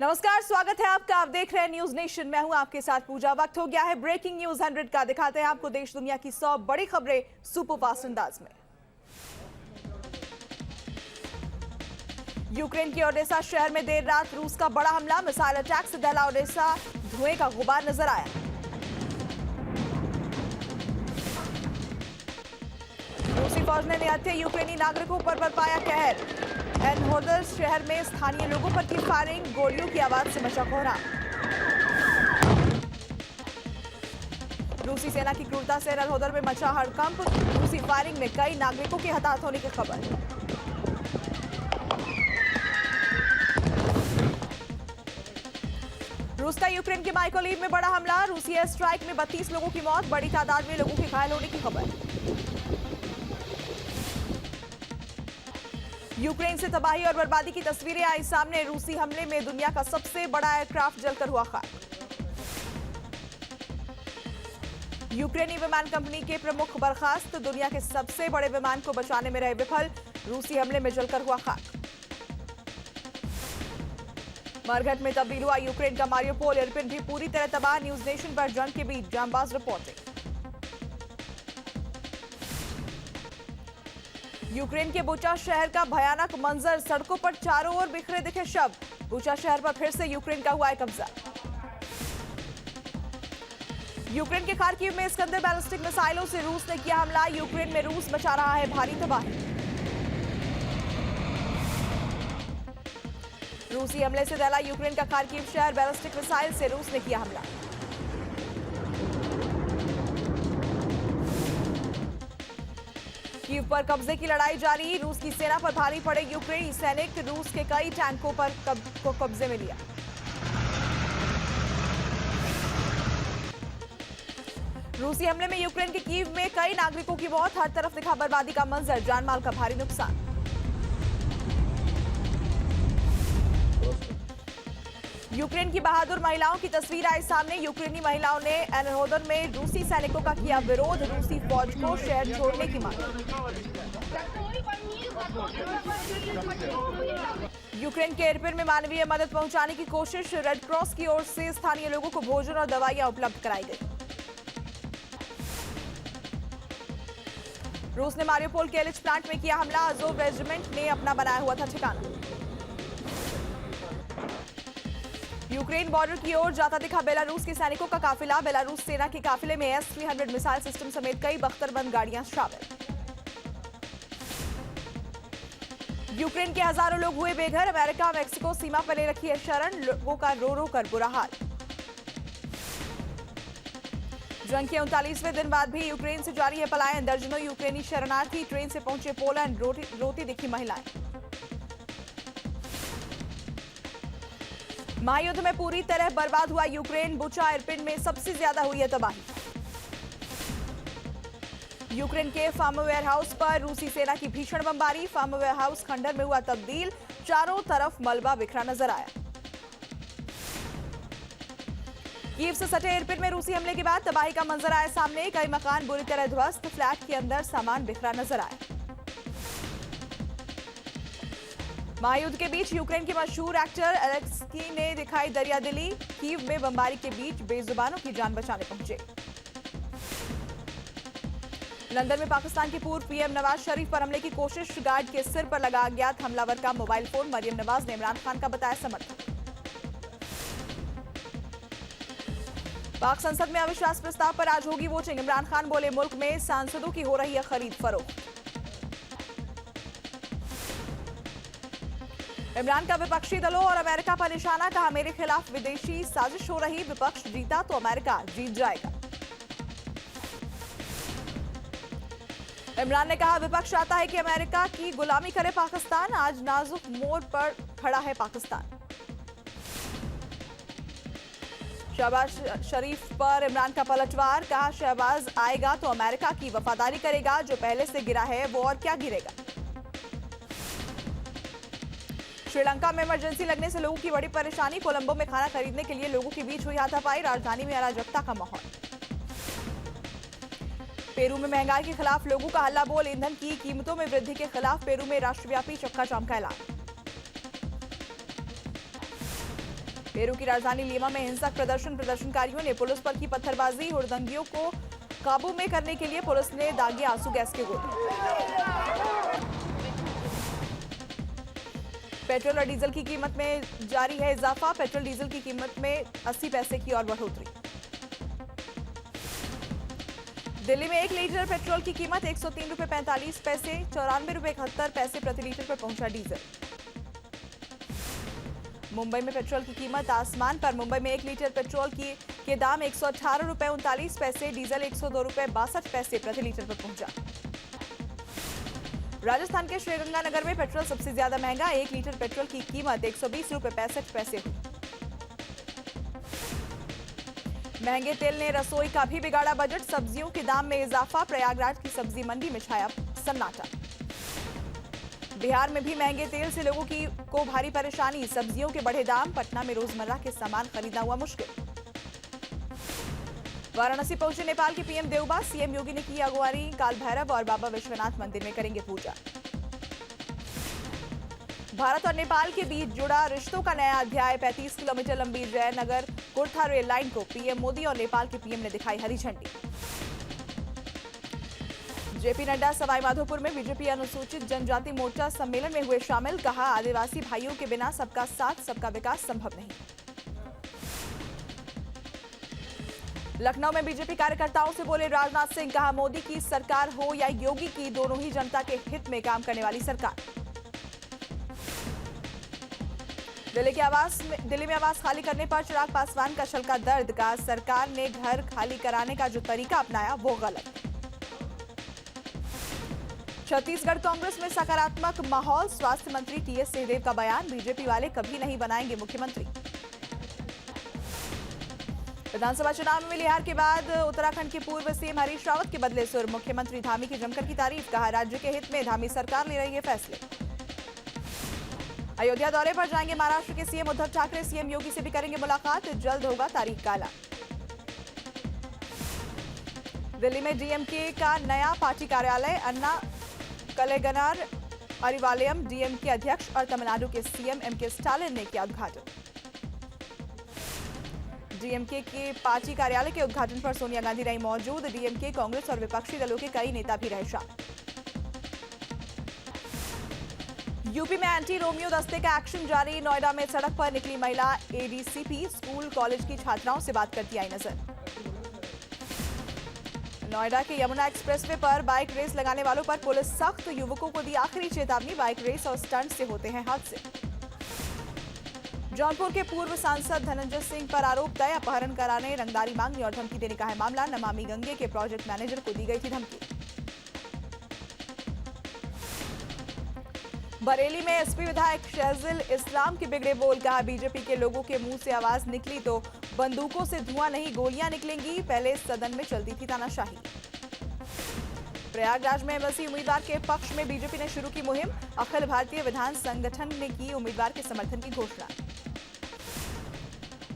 नमस्कार, स्वागत है आपका। आप देख रहे हैं न्यूज नेशन। मैं हूं आपके साथ पूजा। वक्त हो गया है ब्रेकिंग न्यूज 100 का। दिखाते हैं आपको देश दुनिया की 100 बड़ी खबरें सुपर फास्ट अंदाज में। यूक्रेन के ओडेसा शहर में देर रात रूस का बड़ा हमला। मिसाइल अटैक से दहला ओडेसा, धुएं का गुबार नजर आया। रूसी फौज ने निहत्थे यूक्रेनी नागरिकों पर बरपाया कहर। एनहोदर शहर में स्थानीय लोगों पर की फायरिंग, गोलियों की आवाज से मचा कोहराम। रूसी सेना की क्रूरता से एनहोदर में मचा हड़कंप। रूसी फायरिंग में कई नागरिकों के हताहत होने की खबर। रूस का यूक्रेन के माइकोलिव में बड़ा हमला। रूसी एयर स्ट्राइक में 32 लोगों की मौत, बड़ी तादाद में लोगों के घायल होने की खबर। यूक्रेन से तबाही और बर्बादी की तस्वीरें आई सामने। रूसी हमले में दुनिया का सबसे बड़ा एयरक्राफ्ट जलकर हुआ खाक। यूक्रेनी विमान कंपनी के प्रमुख बर्खास्त, दुनिया के सबसे बड़े विमान को बचाने में रहे विफल। रूसी हमले में जलकर हुआ खाक। मरघट में तब्दील हुआ यूक्रेन का मारियोपोल, इरपिन भी पूरी तरह तबाह। न्यूज नेशन पर जंग के बीच जांबाज रिपोर्टिंग। यूक्रेन के बुचा शहर का भयानक मंजर, सड़कों पर चारों ओर बिखरे दिखे शव। बुचा शहर पर फिर से यूक्रेन का हुआ है कब्जा। यूक्रेन के खार्किव में इस्कंदर बैलिस्टिक मिसाइलों से रूस ने किया हमला। यूक्रेन में रूस मचा रहा है भारी तबाही। रूसी हमले से दहला यूक्रेन का खार्किव शहर, बैलिस्टिक मिसाइल से रूस ने किया हमला। कीव पर कब्जे की लड़ाई जारी। रूस की सेना पर भारी पड़े यूक्रेनी सैनिक, रूस के कई टैंकों पर को कब्जे में लिया। रूसी हमले में यूक्रेन के कीव में कई नागरिकों की मौत, हर तरफ दिखा बर्बादी का मंजर, जानमाल का भारी नुकसान। यूक्रेन की बहादुर महिलाओं की तस्वीर आई सामने। यूक्रेनी महिलाओं ने एनहोदर में रूसी सैनिकों का किया विरोध, रूसी फौज को शहर छोड़ने की मांग। यूक्रेन के इरपिन में मानवीय मदद पहुंचाने की कोशिश। रेड क्रॉस की ओर से स्थानीय लोगों को भोजन और दवाइयां उपलब्ध कराई गई। रूस ने मारियोपोल के एलिच प्लांट में किया हमला। अज़ोव रेजिमेंट ने अपना बनाया हुआ था ठिकाना। यूक्रेन बॉर्डर की ओर जाता दिखा बेलारूस के सैनिकों का काफिला। बेलारूस सेना के काफिले में S-300 मिसाइल सिस्टम समेत कई बख्तरबंद गाड़ियां शामिल। यूक्रेन के हजारों लोग हुए बेघर। अमेरिका मेक्सिको सीमा पर ले रखी है शरण, लोगों का रो रो कर बुरा हाल। जंग के 39वें दिन बाद भी यूक्रेन से जारी है पलायन। दर्जनों यूक्रेनी शरणार्थी ट्रेन से पहुंचे पोलैंड, रोती दिखी महिलाएं। महायुद्ध में पूरी तरह बर्बाद हुआ यूक्रेन। बुचा इरपिन में सबसे ज्यादा हुई है तबाही। यूक्रेन के फार्मा वेयर हाउस पर रूसी सेना की भीषण बमबारी। फार्मा वेयर हाउस खंडर में हुआ तब्दील, चारों तरफ मलबा बिखरा नजर आया। कीव से सटे इरपिन में रूसी हमले के बाद तबाही का मंजर आया सामने। कई मकान बुरी तरह ध्वस्त, फ्लैट के अंदर सामान बिखरा नजर आया। महायुद्ध के बीच यूक्रेन के मशहूर एक्टर एलेक्सी ने दिखाई दरियादिली। कीव में बमबारी के बीच बेजुबानों की जान बचाने पहुंचे। लंदन में पाकिस्तान के पूर्व पीएम नवाज शरीफ पर हमले की कोशिश। गार्ड के सिर पर लगा अज्ञात हमलावर का मोबाइल फोन। मरियम नवाज ने इमरान खान का बताया समर्थक। पाक संसद में अविश्वास प्रस्ताव पर आज होगी वोटिंग। इमरान खान बोले, मुल्क में सांसदों की हो रही है खरीद फरोख्त। इमरान का विपक्षी दलों और अमेरिका पर निशाना, कहा मेरे खिलाफ विदेशी साजिश हो रही, विपक्ष जीता तो अमेरिका जीत जाएगा। इमरान ने कहा, विपक्ष चाहता है कि अमेरिका की गुलामी करे पाकिस्तान। आज नाजुक मोड़ पर खड़ा है पाकिस्तान। शहबाज शरीफ पर इमरान का पलटवार, कहा शहबाज आएगा तो अमेरिका की वफादारी करेगा, जो पहले से गिरा है वो और क्या गिरेगा। श्रीलंका में इमरजेंसी लगने से लोगों की बड़ी परेशानी। कोलंबो में खाना खरीदने के लिए लोगों के बीच हुई हाथापाई। राजधानी में अराजकता का माहौल। पेरू में महंगाई के खिलाफ लोगों का हल्ला बोल। ईंधन की कीमतों में वृद्धि के खिलाफ पेरू में राष्ट्रव्यापी चक्का जाम का ऐलान। पेरू की राजधानी लीमा में हिंसक प्रदर्शनकारियों ने पुलिस पर की पत्थरबाजी। हुड़दंगियों को काबू में करने के लिए पुलिस ने दागे आंसू गैस के गोले। पेट्रोल और डीजल की कीमत में जारी है इजाफा। पेट्रोल डीजल की कीमत में 80 पैसे की और बढ़ोतरी। दिल्ली में 1 लीटर पेट्रोल की कीमत 103 रुपए 45 पैसे, 94 रुपए 71 पैसे प्रति लीटर पर पहुंचा डीजल। मुंबई में पेट्रोल की कीमत आसमान पर। मुंबई में 1 लीटर पेट्रोल के दाम 118 रुपए 39 पैसे, डीजल 102 रुपए 62 पैसे प्रति लीटर पर पहुंचा। राजस्थान के श्रीगंगानगर में पेट्रोल सबसे ज्यादा महंगा। 1 लीटर पेट्रोल की कीमत 120 रुपए 65 पैसे हुई। महंगे तेल ने रसोई का भी बिगाड़ा बजट। सब्जियों के दाम में इजाफा। प्रयागराज की सब्जी मंडी में छाया सन्नाटा। बिहार में भी महंगे तेल से लोगों को भारी परेशानी। सब्जियों के बढ़े दाम। पटना में रोजमर्रा के सामान खरीदना हुआ मुश्किल। वाराणसी पहुंचे नेपाल के पीएम देवबा। सीएम योगी ने की अगुवानी। काल भैरव और बाबा विश्वनाथ मंदिर में करेंगे पूजा। भारत और नेपाल के बीच जुड़ा रिश्तों का नया अध्याय। 35 किलोमीटर लंबी जयनगर कुर्था रेल लाइन को पीएम मोदी और नेपाल के पीएम ने दिखाई हरी झंडी। जेपी नड्डा सवाईमाधोपुर में बीजेपी अनुसूचित जनजाति मोर्चा सम्मेलन में हुए शामिल। कहा, आदिवासी भाइयों के बिना सबका साथ सबका विकास संभव नहीं। लखनऊ में बीजेपी कार्यकर्ताओं से बोले राजनाथ सिंह। कहा, मोदी की सरकार हो या योगी की, दोनों ही जनता के हित में काम करने वाली सरकार। दिल्ली में आवास खाली करने पर चिराग पासवान का छलका दर्द। का सरकार ने घर खाली कराने का जो तरीका अपनाया वो गलत। छत्तीसगढ़ कांग्रेस में सकारात्मक माहौल। स्वास्थ्य मंत्री टीएस सिंहदेव का बयान। बीजेपी वाले कभी नहीं बनाएंगे मुख्यमंत्री। विधानसभा चुनाव में मिली हार के बाद उत्तराखंड के पूर्व सीएम हरीश रावत के बदले सुर। मुख्यमंत्री धामी की जमकर की तारीफ। कहा, राज्य के हित में धामी सरकार ले रही है फैसले। अयोध्या दौरे पर जाएंगे महाराष्ट्र के सीएम उद्धव ठाकरे। सीएम योगी से भी करेंगे मुलाकात। जल्द होगा तारीख का ऐलान। दिल्ली में डीएमके का नया पार्टी कार्यालय। अन्ना कलेगनार अरिवालयम डीएमके अध्यक्ष और तमिलनाडु के सीएम एमके स्टालिन ने किया उद्घाटन। डीएमके के पार्टी कार्यालय के उद्घाटन पर सोनिया गांधी रही मौजूद। डीएमके, कांग्रेस और विपक्षी दलों के कई नेता भी रहे शामिल। यूपी में एंटी रोमियो दस्ते का एक्शन जारी। नोएडा में सड़क पर निकली महिला एडीसीपी। स्कूल कॉलेज की छात्राओं से बात करती आई नजर। नोएडा के यमुना एक्सप्रेसवे पर बाइक रेस लगाने वालों पर पुलिस सख्त। युवकों को दी आखिरी चेतावनी। बाइक रेस और स्टंट से होते हैं हादसे। जौनपुर के पूर्व सांसद धनंजय सिंह पर आरोप तय। अपहरण कराने, रंगदारी मांगने और धमकी देने का है मामला। नमामि गंगे के प्रोजेक्ट मैनेजर को दी गई थी धमकी। बरेली में एसपी विधायक शहजिल इस्लाम के बिगड़े बोल। कहा, बीजेपी के लोगों के मुंह से आवाज निकली तो बंदूकों से धुआं नहीं गोलियां निकलेंगी। पहले सदन में चलती थी तानाशाही। प्रयागराज में एमएलसी उम्मीदवार के पक्ष में बीजेपी ने शुरू की मुहिम। अखिल भारतीय विधान संगठन ने की उम्मीदवार के समर्थन की घोषणा।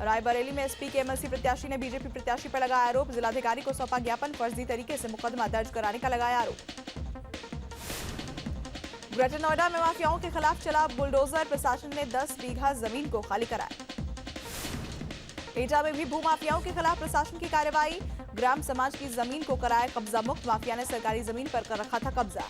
रायबरेली में एसपी के एमएलसी प्रत्याशी ने बीजेपी प्रत्याशी पर लगाया आरोप। जिलाधिकारी को सौंपा ज्ञापन। फर्जी तरीके से मुकदमा दर्ज कराने का लगाया आरोप। ग्रेटर नोएडा में माफियाओं के खिलाफ चला बुलडोजर। प्रशासन ने 10 बीघा जमीन को खाली कराया। एटा में भी भूमाफियाओं के खिलाफ प्रशासन की कार्रवाई। ग्राम समाज की जमीन को कराया कब्जा मुक्त। माफिया ने सरकारी जमीन पर कर रखा था कब्जा।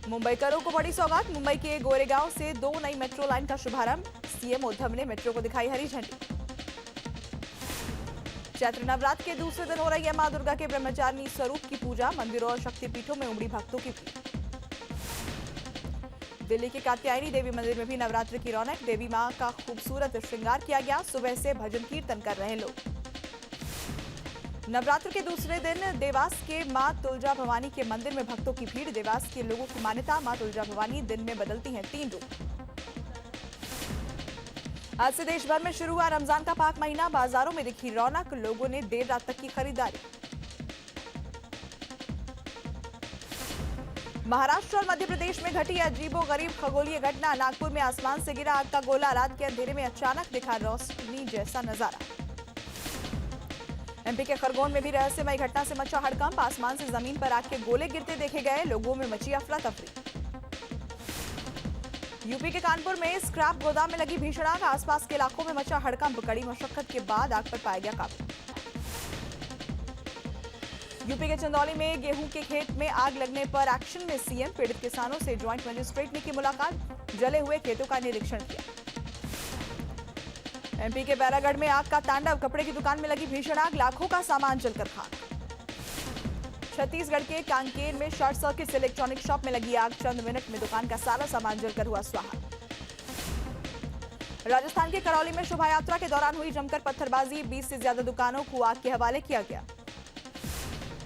मुंबईकरों को बड़ी सौगात। मुंबई के गोरेगांव से 2 नई मेट्रो लाइन का शुभारंभ। सीएम उद्धव ने मेट्रो को दिखाई हरी झंडी। चैत्र नवरात्र के दूसरे दिन हो रही है मां दुर्गा के ब्रह्मचारिणी स्वरूप की पूजा। मंदिरों और शक्तिपीठों में उमड़ी भक्तों की भीड़। दिल्ली के कात्यायनी देवी मंदिर में भी नवरात्र की रौनक। देवी मां का खूबसूरत श्रृंगार किया गया। सुबह से भजन कीर्तन कर रहे लोग। नवरात्र के दूसरे दिन देवास के मां तुलजा भवानी के मंदिर में भक्तों की भीड़। देवास के लोगों की मान्यता, मां तुलजा भवानी दिन में बदलती हैं 3 रूप। आज से देश भर में शुरू हुआ रमजान का पाक महीना। बाजारों में दिखी रौनक। लोगों ने देर रात तक की खरीदारी। महाराष्ट्र और मध्य प्रदेश में घटी अजीबोगरीब खगोलीय घटना। नागपुर में आसमान से गिरा आग का गोला। रात के अंधेरे में अचानक दिखा रोशनी जैसा नजारा। एमपी के खरगोन में भी रहस्यमय घटना से मचा हड़कंप। आसमान से जमीन पर आग के गोले गिरते देखे गए। लोगों में मची अफरा तफरी। यूपी के कानपुर में स्क्रैप गोदाम में लगी भीषण आग, आसपास के इलाकों में मचा हड़कंप। कड़ी मशक्कत के बाद आग पर पाया गया काबू। यूपी के चंदौली में गेहूं के खेत में आग लगने पर एक्शन में सीएम। पीड़ित किसानों से ज्वाइंट मजिस्ट्रेट ने की मुलाकात, जले हुए खेतों का निरीक्षण किया। एमपी के बैरागढ़ में आग का तांडव, कपड़े की दुकान में लगी भीषण आग, लाखों का सामान जलकर खाक। छत्तीसगढ़ के कांकेर में शॉर्ट सर्किट से इलेक्ट्रॉनिक शॉप में लगी आग, चंद मिनट में दुकान का सारा सामान जलकर हुआ स्वाहा। राजस्थान के करौली में शोभा यात्रा के दौरान हुई जमकर पत्थरबाजी, 20 से ज्यादा दुकानों को आग के हवाले किया गया।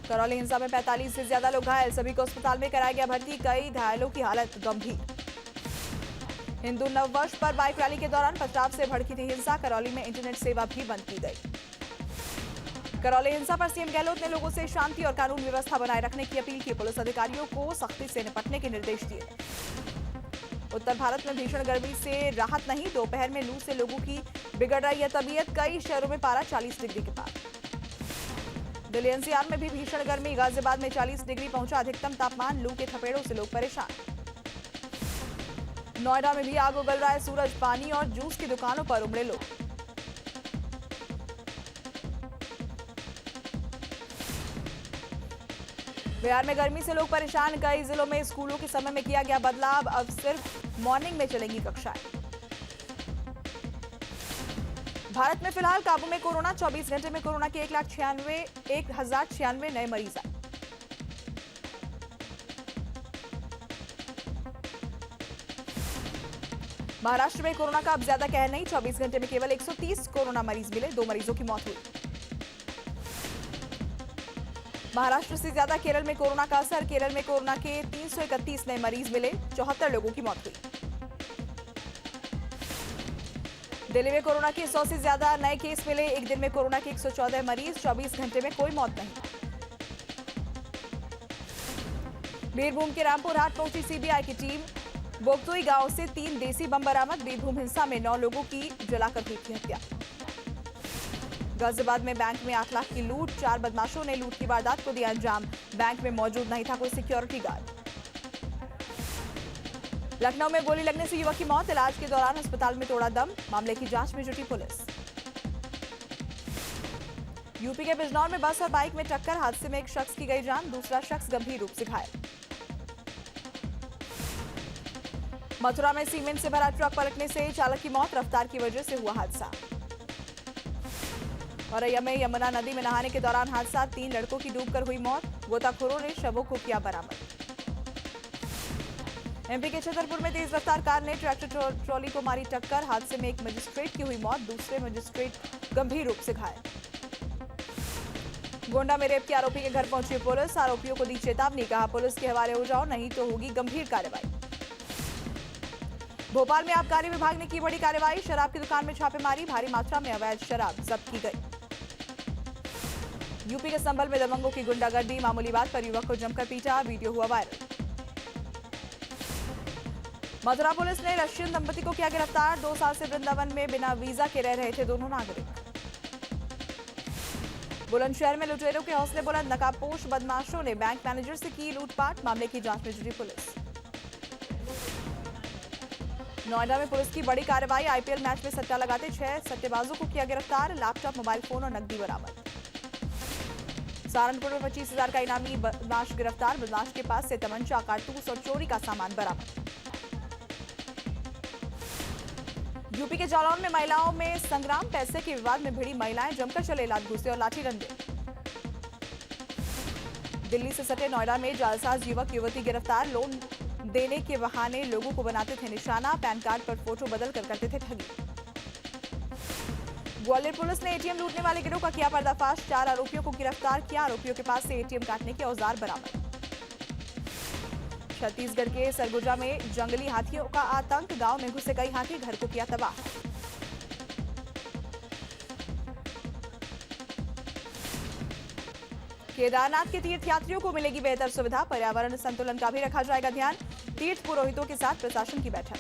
करौली हिंसा में 45 से ज्यादा लोग घायल, सभी को अस्पताल में कराया गया भर्ती, कई घायलों की हालत गंभीर। हिंदू नववर्ष पर बाइक रैली के दौरान पथराव से भड़की थी हिंसा, करौली में इंटरनेट सेवा भी बंद की गई। करौली हिंसा पर सीएम गहलोत ने लोगों से शांति और कानून व्यवस्था बनाए रखने की अपील की, पुलिस अधिकारियों को सख्ती से निपटने के निर्देश दिए। उत्तर भारत में भीषण गर्मी से राहत नहीं, दोपहर में लू से लोगों की बिगड़ रही है तबीयत, कई शहरों में पारा 40 डिग्री के पार। दिल्ली एनसीआर में भी भीषण गर्मी, गाजियाबाद में 40 डिग्री पहुंचा अधिकतम तापमान, लू के थपेड़ों से लोग परेशान। नोएडा में भी आग उगल रहा है सूरज, पानी और जूस की दुकानों पर उमड़े लोग। बिहार में गर्मी से लोग परेशान, कई जिलों में स्कूलों के समय में किया गया बदलाव, अब सिर्फ मॉर्निंग में चलेंगी कक्षाएं। भारत में फिलहाल काबू में कोरोना, 24 घंटे में कोरोना के 1,96 नए मरीज आए। महाराष्ट्र में कोरोना का अब ज्यादा कहर नहीं, 24 घंटे में केवल 130 कोरोना मरीज मिले, 2 मरीजों की मौत हुई। महाराष्ट्र से ज्यादा केरल में कोरोना का असर, केरल में कोरोना के 331 नए मरीज मिले, 74 लोगों की मौत हुई। दिल्ली में कोरोना के 100 से ज्यादा नए केस मिले, एक दिन में कोरोना के 114 मरीज, 24 घंटे में कोई मौत नहीं। बीरभूम के रामपुर हाट पहुंची सीबीआई की टीम, बोगतोई गांव से 3 देसी बम बरामद, बीरभूम हिंसा में 9 लोगों की जलाकर हुई थी हत्या। गाजियाबाद में बैंक में 8 लाख की लूट, 4 बदमाशों ने लूट की वारदात को दिया अंजाम, बैंक में मौजूद नहीं था कोई सिक्योरिटी गार्ड। लखनऊ में गोली लगने से युवक की मौत, इलाज के दौरान अस्पताल में तोड़ा दम, मामले की जांच में जुटी पुलिस। यूपी के बिजनौर में बस और बाइक में टक्कर, हादसे में एक शख्स की गई जान, दूसरा शख्स गंभीर रूप से घायल। मथुरा में सीमेंट से भरा ट्रक पलटने से चालक की मौत, रफ्तार की वजह से हुआ हादसा। औरैया में यमुना नदी में नहाने के दौरान हादसा, 3 लड़कों की डूबकर हुई मौत, गोताखोरों ने शवों को किया बरामद। एमपी के छतरपुर में तेज रफ्तार कार ने ट्रैक्टर ट्रॉली को मारी टक्कर, हादसे में एक मजिस्ट्रेट की हुई मौत, दूसरे मजिस्ट्रेट गंभीर रूप से घायल। गोंडा में रेप के आरोपी के घर पहुंची पुलिस, आरोपियों को दी चेतावनी, कहा पुलिस के हवाले हो जाओ नहीं तो होगी गंभीर कार्रवाई। भोपाल में आबकारी विभाग ने की बड़ी कार्रवाई, शराब की दुकान में छापेमारी, भारी मात्रा में अवैध शराब जब्त की गई। यूपी के संभल में दबंगों की गुंडागर्दी, मामूली बात पर युवक को जमकर पीटा, वीडियो हुआ वायरल। मथुरा पुलिस ने रशियन दंपति को किया गिरफ्तार, 2 साल से वृंदावन में बिना वीजा के रह रहे थे दोनों नागरिक। बुलंदशहर में लुटेरों के हौसले बुलंद, नकाबपोश बदमाशों ने बैंक मैनेजर से की लूटपाट, मामले की जांच में जुटी पुलिस। नोएडा में पुलिस की बड़ी कार्रवाई, आईपीएल मैच में सट्टा लगाते 6 सट्टेबाजों को किया गिरफ्तार, लैपटॉप, मोबाइल फोन और नकदी बरामद। सहारनपुर में 25,000 का इनामी बदमाश गिरफ्तार, बदमाश के पास से तमंचा, कारतूस और चोरी का सामान बरामद। यूपी के जालौन में महिलाओं में संग्राम, पैसे के विवाद में भिड़ी महिलाएं, जमकर चले लात घुसे और लाठी डंडे। दिल्ली से सटे नोएडा में जालसाज युवक युवती गिरफ्तार, लोन देने के बहाने लोगों को बनाते थे निशाना, पैन कार्ड पर फोटो बदल कर करते थे ठगी। ग्वालियर पुलिस ने एटीएम लूटने वाले गिरोह का किया पर्दाफाश, 4 आरोपियों को गिरफ्तार किया, आरोपियों के पास से एटीएम काटने के औजार बरामद। छत्तीसगढ़ के सरगुजा में जंगली हाथियों का आतंक, गांव में घुसे कई हाथी, घर को किया तबाह। केदारनाथ के तीर्थयात्रियों को मिलेगी बेहतर सुविधा, पर्यावरण संतुलन का भी रखा जाएगा ध्यान, तीर्थ पुरोहितों के साथ प्रशासन की बैठक।